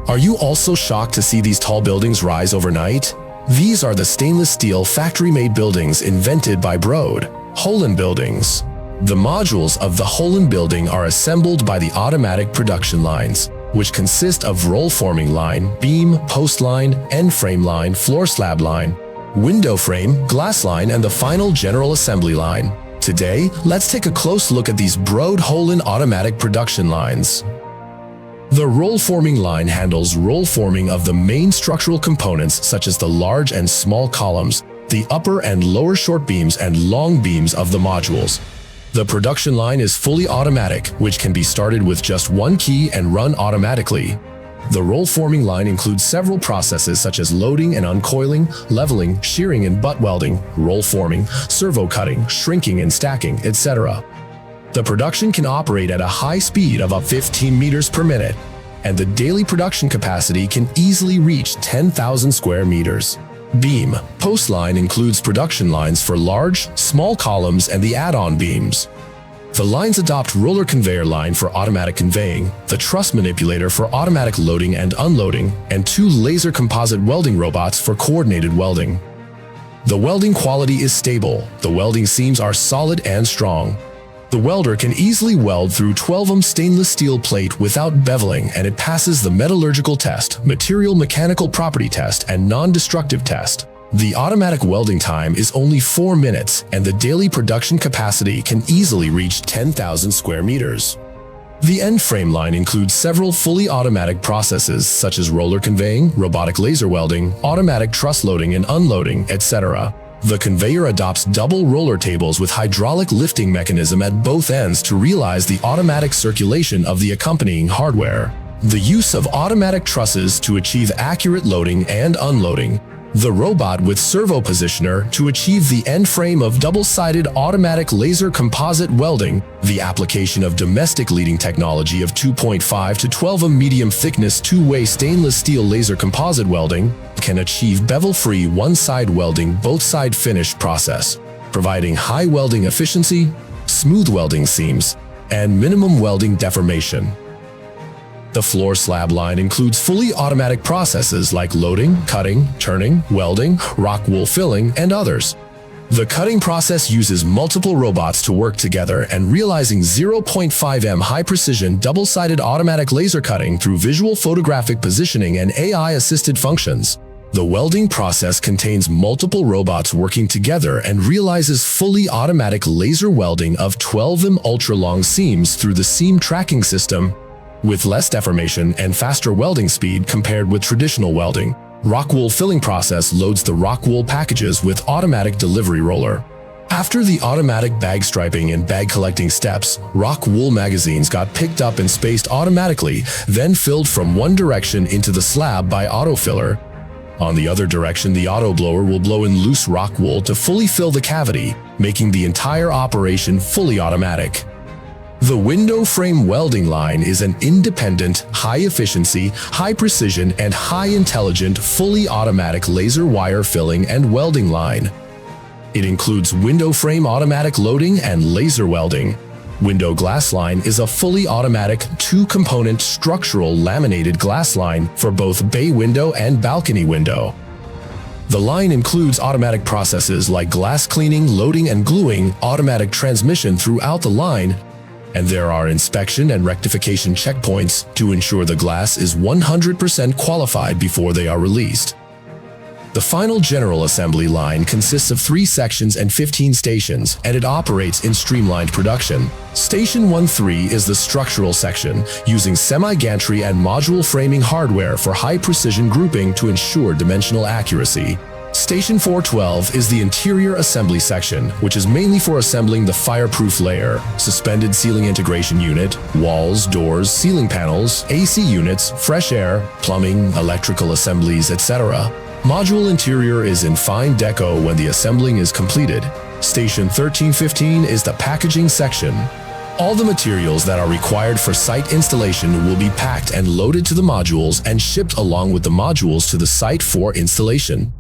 Are you also shocked to see these tall buildings rise overnight? These are the stainless steel factory-made buildings invented by Holon buildings. The modules of the Holon building are assembled by the automatic production lines, which consist of roll-forming line, beam, post line, end frame line, floor slab line, window frame, glass line, and the final general assembly line. Today, let's take a close look at these Holon automatic production lines. The roll-forming line handles roll-forming of the main structural components such as the large and small columns, the upper and lower short beams and long beams of the modules. The production line is fully automatic, which can be started with just one key and run automatically. The roll-forming line includes several processes such as loading and uncoiling, leveling, shearing and butt welding, roll-forming, servo cutting, shrinking and stacking, etc. The production can operate at a high speed of up 15 meters per minute, and the daily production capacity can easily reach 10,000 square meters. Beam post line includes production lines for large, small columns and the add-on beams. The lines adopt roller conveyor line for automatic conveying, the truss manipulator for automatic loading and unloading, and 2 laser composite welding robots for coordinated welding. The welding quality is stable. The welding seams are solid and strong. The welder can easily weld through 12mm stainless steel plate without beveling, and it passes the metallurgical test, material mechanical property test, and non-destructive test. The automatic welding time is only 4 minutes, and the daily production capacity can easily reach 10,000 square meters. The end frame line includes several fully automatic processes such as roller conveying, robotic laser welding, automatic truss loading and unloading, etc. The conveyor adopts double roller tables with hydraulic lifting mechanism at both ends to realize the automatic circulation of the accompanying hardware. The use of automatic trusses to achieve accurate loading and unloading. The robot with servo positioner to achieve the end frame of double-sided automatic laser composite welding. The application of domestic leading technology of 2.5 to 12mm medium thickness two-way stainless steel laser composite welding can achieve bevel-free one-side welding both-side finish process, providing high welding efficiency, smooth welding seams, and minimum welding deformation. The floor slab line includes fully automatic processes like loading, cutting, turning, welding, rock wool filling, and others. The cutting process uses multiple robots to work together and realizing 0.5mm high-precision double-sided automatic laser cutting through visual photographic positioning and AI-assisted functions. The welding process contains multiple robots working together and realizes fully automatic laser welding of 12mm ultra-long seams through the seam tracking system, with less deformation and faster welding speed compared with traditional welding. Rock wool filling process loads the rock wool packages with automatic delivery roller. After the automatic bag striping and bag collecting steps, rock wool magazines got picked up and spaced automatically, then filled from one direction into the slab by autofiller. On the other direction, the auto blower will blow in loose rock wool to fully fill the cavity, making the entire operation fully automatic. The window frame welding line is an independent, high-efficiency, high-precision, and high-intelligent, fully automatic laser wire filling and welding line. It includes window frame automatic loading and laser welding. Window glass line is a fully automatic, 2-component structural laminated glass line for both bay window and balcony window. The line includes automatic processes like glass cleaning, loading and gluing, automatic transmission throughout the line, and there are inspection and rectification checkpoints to ensure the glass is 100% qualified before they are released. The final general assembly line consists of 3 sections and 15 stations, and it operates in streamlined production. Station 1-3 is the structural section, using semi-gantry and module framing hardware for high-precision grouping to ensure dimensional accuracy. Station 412 is the interior assembly section, which is mainly for assembling the fireproof layer, suspended ceiling integration unit, walls, doors, ceiling panels, AC units, fresh air, plumbing, electrical assemblies, etc. Module interior is in fine deco when the assembling is completed. Station 1315 is the packaging section. All the materials that are required for site installation will be packed and loaded to the modules and shipped along with the modules to the site for installation.